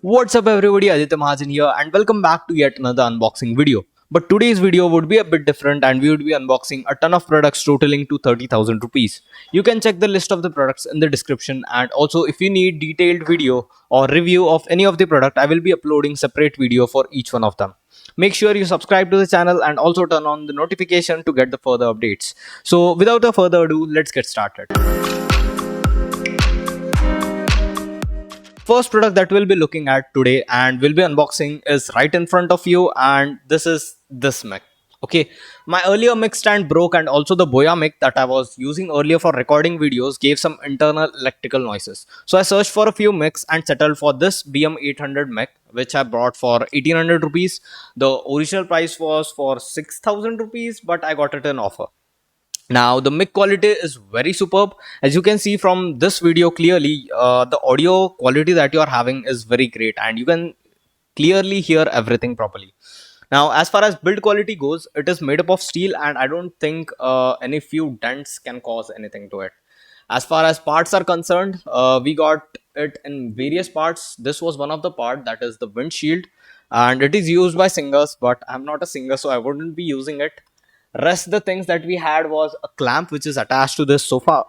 What's up everybody, Aditya Mahajan here and welcome back to yet another unboxing video. But today's video would be a bit different and we would be unboxing a ton of products totaling to 30,000 rupees. You can check the list of the products in the description, and also if you need detailed video or review of any of the product, I will be uploading separate video for each one of them. Make sure you subscribe to the channel and also turn on the notification to get the further updates. So without a further ado, let's get started. First product that we'll be looking at today and we'll be unboxing is right in front of you, and this is this mic. Okay, my earlier mic stand broke, and also the Boya mic that I was using earlier for recording videos gave some internal electrical noises. So I searched for a few mics and settled for this BM800 mic, which I bought for 1800 rupees. The original price was for 6000 rupees, but I got it in offer. Now the mic quality is very superb. As you can see from this video clearly, the audio quality that you are having is very great and you can clearly hear everything properly. Now as far as build quality goes, it is made up of steel and I don't think any few dents can cause anything to it. As far as parts are concerned, we got it in various parts. This was one of the part, that is the windshield, and it is used by singers, but I'm not a singer so I wouldn't be using it. Rest the things that we had was a clamp which is attached to this sofa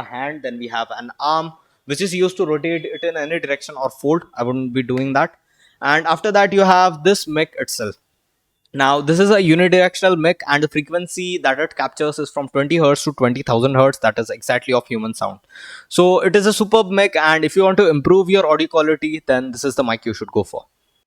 hand. Then we have an arm which is used to rotate it in any direction or fold. I wouldn't be doing that. And after that you have this mic itself. Now this is a unidirectional mic and the frequency that it captures is from 20 hertz to 20,000 hertz, that is exactly of human sound. So it is a superb mic, and if you want to improve your audio quality, then this is the mic you should go for.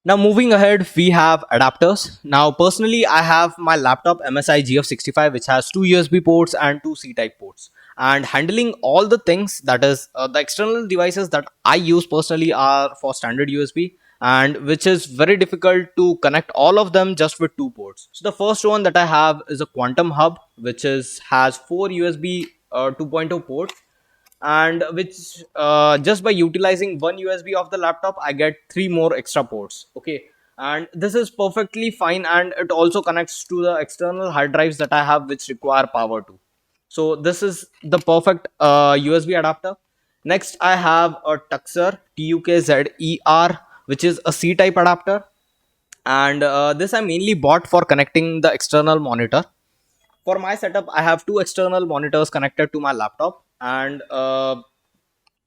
Now moving ahead, we have adapters. Now personally, I have my laptop MSI GF65 which has two USB ports and two C-type ports. And handling all the things, that is the external devices that I use personally are for standard USB, and which is very difficult to connect all of them just with two ports. So the first one that I have is a Quantum Hub, which has four USB 2.0 ports, and which just by utilizing one USB of the laptop I get three more extra ports. Okay, and this is perfectly fine, and it also connects to the external hard drives that I have which require power too. So this is the perfect USB adapter. Next I have a Tuxer TUKZER, which is a C type adapter, and this I mainly bought for connecting the external monitor. For my setup I have two external monitors connected to my laptop, and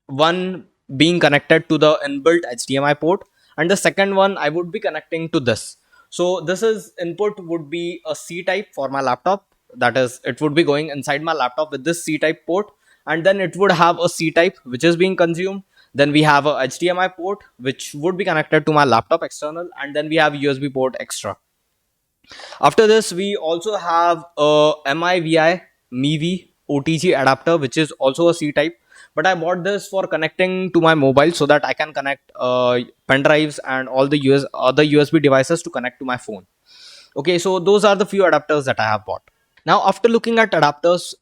one being connected to the inbuilt HDMI port, and the second one I would be connecting to this. So this is input would be a C type for my laptop, that is it would be going inside my laptop with this C type port, and then it would have a C type which is being consumed. Then we have a HDMI port which would be connected to my laptop external, and then we have USB port extra. After this, we also have a MIVI OTG adapter, which is also a C type. But I bought this for connecting to my mobile so that I can connect pen drives and all the other USB devices to connect to my phone. Okay, so those are the few adapters that I have bought. Now, after looking at adapters,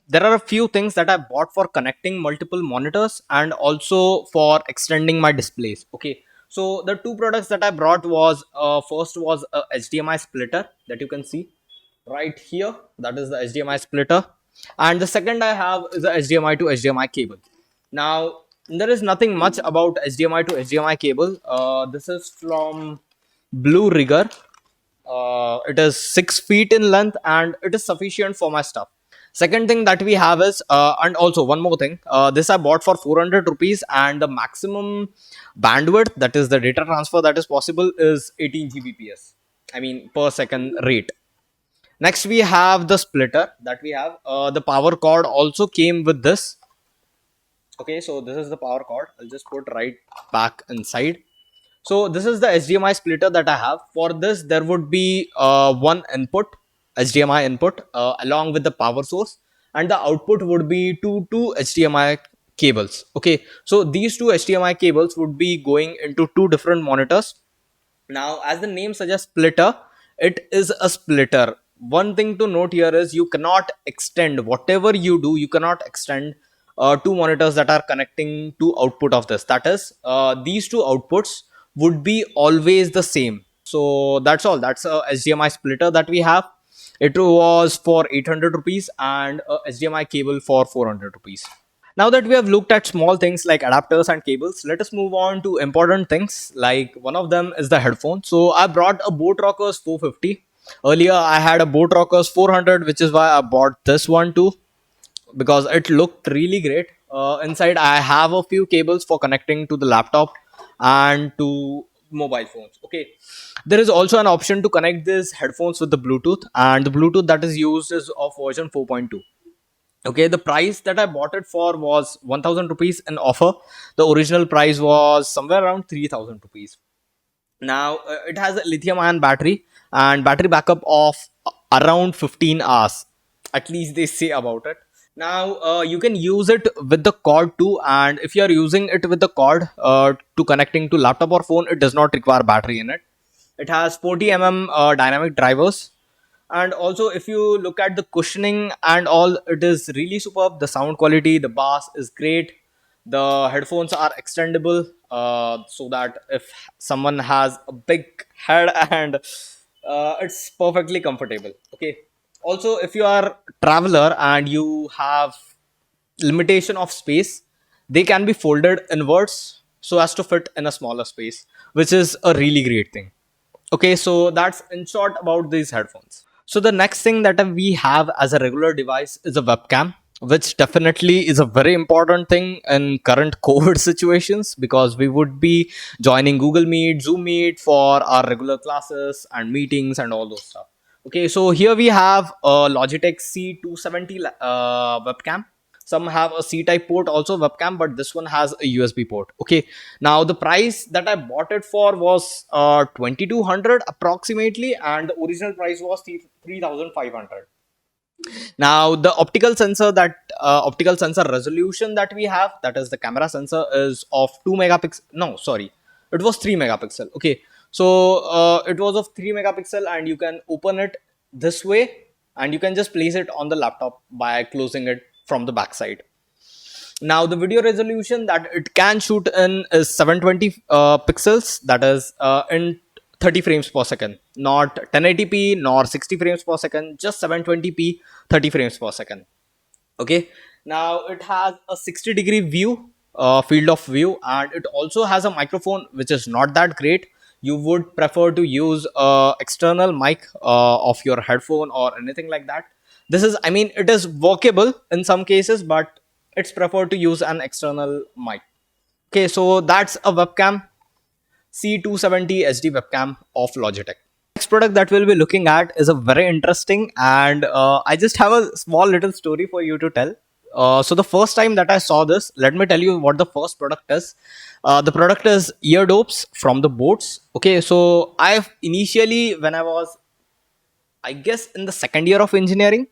there are a few things that I bought for connecting multiple monitors and also for extending my displays. Okay, so the two products that I brought was first was a HDMI splitter that you can see right here. That is the HDMI splitter, and the second I have is a HDMI to HDMI cable. Now there is nothing much about HDMI to HDMI cable. This is from Blue Rigger. It is 6 feet in length and it is sufficient for my stuff. Second thing that we have is and also one more thing, this I bought for 400 rupees, and the maximum bandwidth, that is the data transfer that is possible, is 18 gbps, I mean per second rate. Next we have the splitter that we have. The power cord also came with this. Okay, so this is the power cord. I'll just put right back inside. So this is the HDMI splitter that I have. For this, there would be one input, HDMI input, along with the power source, and the output would be two HDMI cables. Okay, so these two HDMI cables would be going into two different monitors. Now, as the name suggests, splitter, it is a splitter. One thing to note here is you cannot extend whatever you do. You cannot extend two monitors that are connecting to output of this. That is, these two outputs would be always the same. So that's all. That's a HDMI splitter that we have. It was for 800 rupees and a HDMI cable for 400 rupees. Now that we have looked at small things like adapters and cables, let us move on to important things. Like one of them is the headphone. So I brought a Boat Rockers 450. Earlier I had a Boat Rockers 400, which is why I bought this one too, because it looked really great. Inside I have a few cables for connecting to the laptop and to mobile phones. Okay, there is also an option to connect these headphones with the Bluetooth, and the Bluetooth that is used is of version 4.2. Okay, the price that I bought it for was 1000 rupees in offer. The original price was somewhere around 3000 rupees. Now it has a lithium ion battery and battery backup of around 15 hours, at least they say about it. Now you can use it with the cord too, and if you are using it with the cord to connecting to laptop or phone, it does not require battery in it. It has 40 dynamic drivers, and also if you look at the cushioning and all, it is really superb. The sound quality, the bass is great. The headphones are extendable, so that if someone has a big head and it's perfectly comfortable. Okay, also if you are traveler and you have limitation of space, they can be folded inwards so as to fit in a smaller space, which is a really great thing. Okay, so that's in short about these headphones. So the next thing that we have as a regular device is a webcam, which definitely is a very important thing in current COVID situations, because we would be joining Google Meet, Zoom Meet for our regular classes and meetings and all those stuff. Okay, so here we have a Logitech C270 webcam. Some have a C-type port also webcam, but this one has a USB port. Okay, now the price that I bought it for was 2200 approximately, and the original price was 3500. Now the optical sensor resolution that we have, that is the camera sensor, is of 2 megapixel. No, sorry, it was 3 megapixel. Okay, so it was of 3 megapixel, and you can open it this way, and you can just place it on the laptop by closing it from the backside. Now the video resolution that it can shoot in is 720 pixels, that is in 30 frames per second, not 1080p nor 60 frames per second, just 720p 30 frames per second. Okay, now it has a 60-degree view, field of view, and it also has a microphone which is not that great. You would prefer to use a external mic of your headphone or anything like that. This is, I mean, it is workable in some cases, but it's preferred to use an external mic. Okay, so that's a webcam, C270 HD webcam of Logitech. Next product that we'll be looking at is a very interesting, and I just have a small little story for you to tell. So the first time that I saw this, let me tell you what the first product is. The product is ear dopes from the Boats. Okay, so I've initially, when I was, I guess, in the second year of engineering,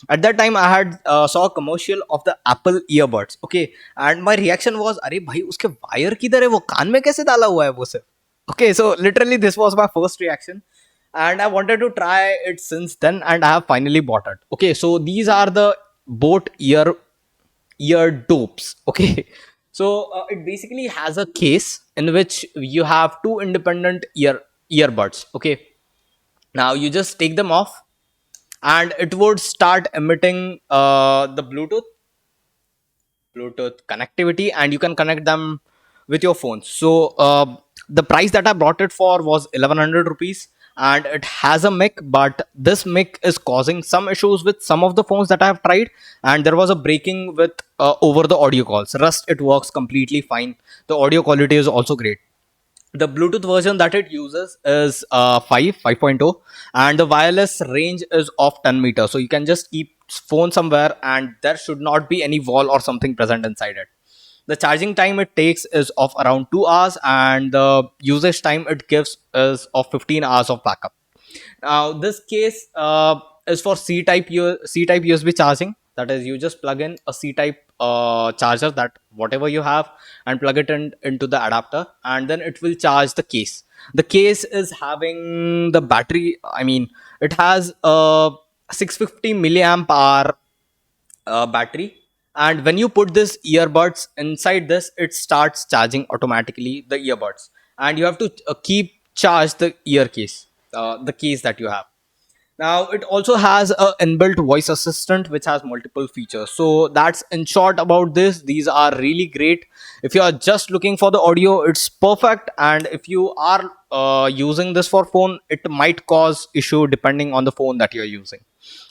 at that time I had saw a commercial of the Apple earbuds. Okay, and my reaction was, "अरे भाई उसके wire किधर है, वो कान में कैसे डाला हुआ है वो सिर्फ?" Okay, so literally this was my first reaction, and I wanted to try it since then, and I have finally bought it. Okay, so these are the Boat ear dopes. Okay, so it basically has a case in which you have two independent earbuds. Okay, now you just take them off, and it would start emitting the Bluetooth connectivity, and you can connect them with your phone. So the price that I bought it for was 1100 rupees, and it has a mic, but this mic is causing some issues with some of the phones that I have tried, and there was a breaking with over the audio calls. Rest, it works completely fine. The audio quality is also great. The Bluetooth version that it uses is 5.0, and the wireless range is of 10 meters, so you can just keep phone somewhere and there should not be any wall or something present inside it. The charging time it takes is of around 2 hours, and the usage time it gives is of 15 hours of backup. Now this case is for C type USB charging. That is, you just plug in a C type charger, that whatever you have, and plug it into the adapter, and then it will charge the case. The case is having the battery. I mean, it has a 650 milliamp hour battery, and when you put this earbuds inside this, it starts charging automatically the earbuds, and you have to keep charge the ear case, the case that you have. Now it also has a inbuilt voice assistant which has multiple features. So that's in short about this. These are really great. If you are just looking for the audio, it's perfect. And if you are using this for phone, it might cause issue depending on the phone that you're using.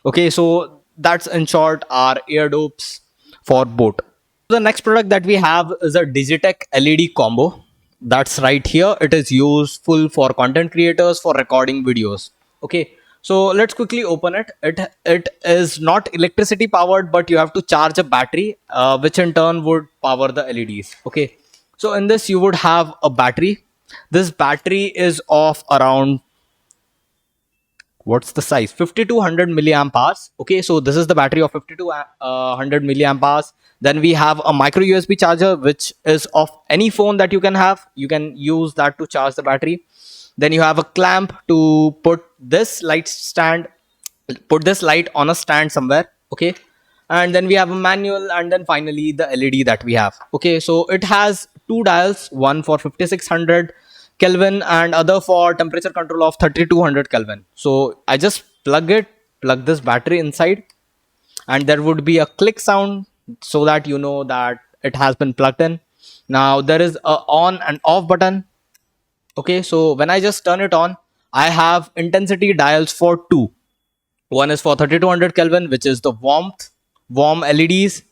Okay, so that's in short our ear dopes for both. The next product that we have is a Digitech LED combo. That's right here. It is useful for content creators for recording videos. Okay, so let's quickly open it. It is not electricity powered, but you have to charge a battery, which in turn would power the LEDs. Okay, so in this you would have a battery. This battery is of around, what's the size, 5200 milliamp hours. Okay, so this is the battery of 5200 milliamp hours. Then we have a micro USB charger, which is of any phone that you can have. You can use that to charge the battery. Then you have a clamp to put this light on a stand somewhere. Okay, and then we have a manual, and then finally the LED that we have. Okay, so it has two dials, one for 5600 Kelvin and other for temperature control of 3200 Kelvin. So I just plug this battery inside, and there would be a click sound so that you know that it has been plugged in. Now there is a on and off button. Okay, so when I just turn it on, I have intensity dials for two. One is for 3200 Kelvin, which is the warm LEDs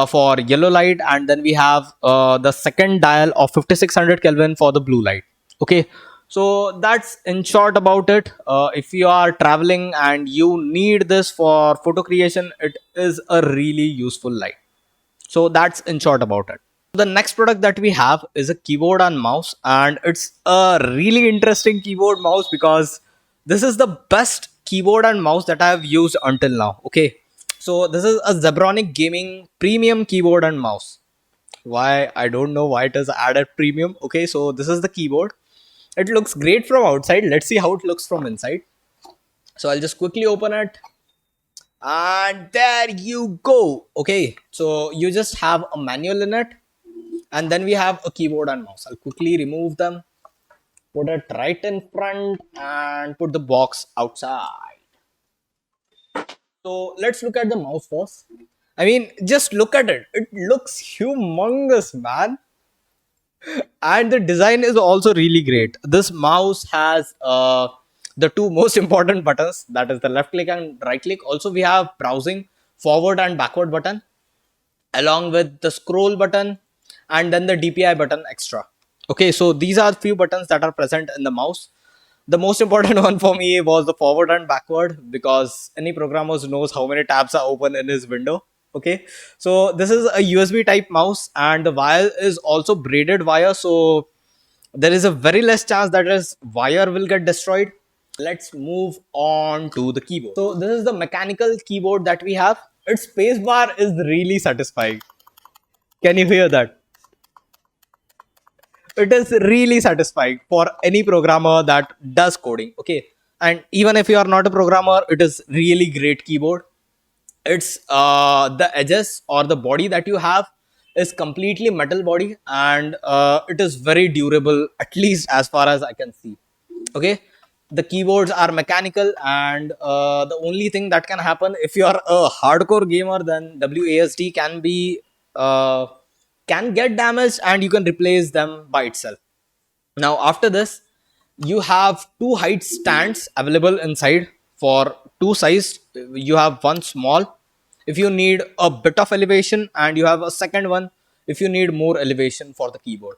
for yellow light, and then we have the second dial of 5600 Kelvin for the blue light. Okay, so that's in short about it. If you are traveling and you need this for photo creation, it is a really useful light. So that's in short about it. The next product that we have is a keyboard and mouse, and it's a really interesting keyboard mouse because this is the best keyboard and mouse that I have used until now. Okay, so this is a Zebronic Gaming Premium keyboard and mouse. Why, I don't know why it is added premium. Okay, so this is the keyboard. It looks great from outside. Let's see how it looks from inside. So I'll just quickly open it, and there you go. Okay, so you just have a manual in it, and then we have a keyboard and mouse. I'll quickly remove them, put it right in front, and put the box outside. So let's look at the mouse first. I mean, just look at it. It looks humongous, man. And the design is also really great. This mouse has the two most important buttons, that is the left click and right click. Also, we have browsing forward and backward button, along with the scroll button, and then the DPI button extra. Okay, so these are few buttons that are present in the mouse. The most important one for me was the forward and backward, because any programmer knows how many tabs are open in his window. Okay, so this is a USB type mouse, and the wire is also braided wire, so there is a very less chance that this wire will get destroyed. Let's move on to the keyboard. So this is the mechanical keyboard that we have. Its spacebar is really satisfying. Can you hear that? It is really satisfying for any programmer that does coding. Okay, and even if you are not a programmer, it is really great keyboard. It's the edges or the body that you have is completely metal body, and it is very durable, at least as far as I can see. Okay, the keyboards are mechanical, and the only thing that can happen if you are a hardcore gamer, then WASD uh, can get damaged, and you can replace them by itself. Now after this, you have two height stands available inside for two size. You have one small if you need a bit of elevation, and you have a second one if you need more elevation for the keyboard.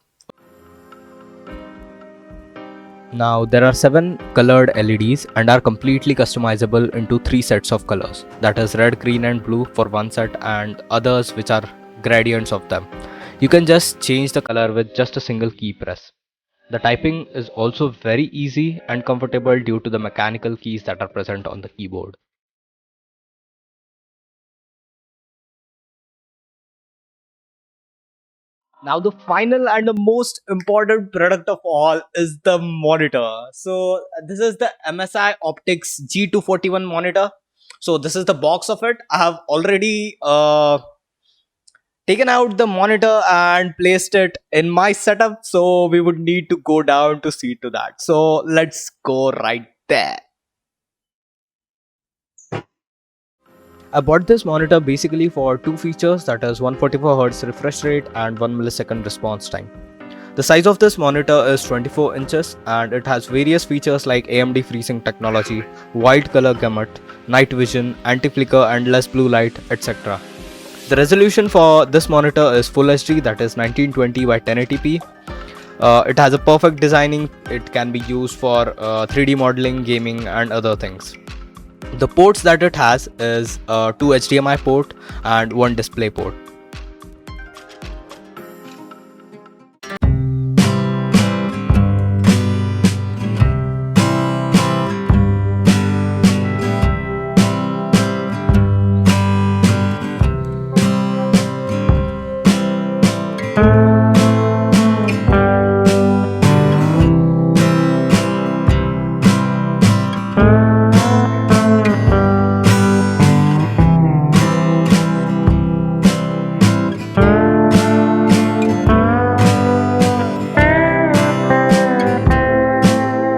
Now there are 7 colored LEDs and are completely customizable into 3 sets of colors, that is red, green and blue for one set, and others which are gradients of them. You can just change the color with just a single key press. The typing is also very easy and comfortable due to the mechanical keys that are present on the keyboard. Now, the final and the most important product of all is the monitor. So, this is the MSI Optics G241 monitor. So, this is the box of it. I have already taken out the monitor and placed it in my setup. So, we would need to go down to see to that. So, let's go right there. I bought this monitor basically for two features, that is 144Hz refresh rate and 1 millisecond response time. The size of this monitor is 24 inches and it has various features like AMD FreeSync technology, wide color gamut, night vision, anti-flicker and less blue light, etc. The resolution for this monitor is Full HD, that is 1920 by 1080p. It has a perfect designing, it can be used for 3D modeling, gaming and other things. The ports that it has is two HDMI port and one display port.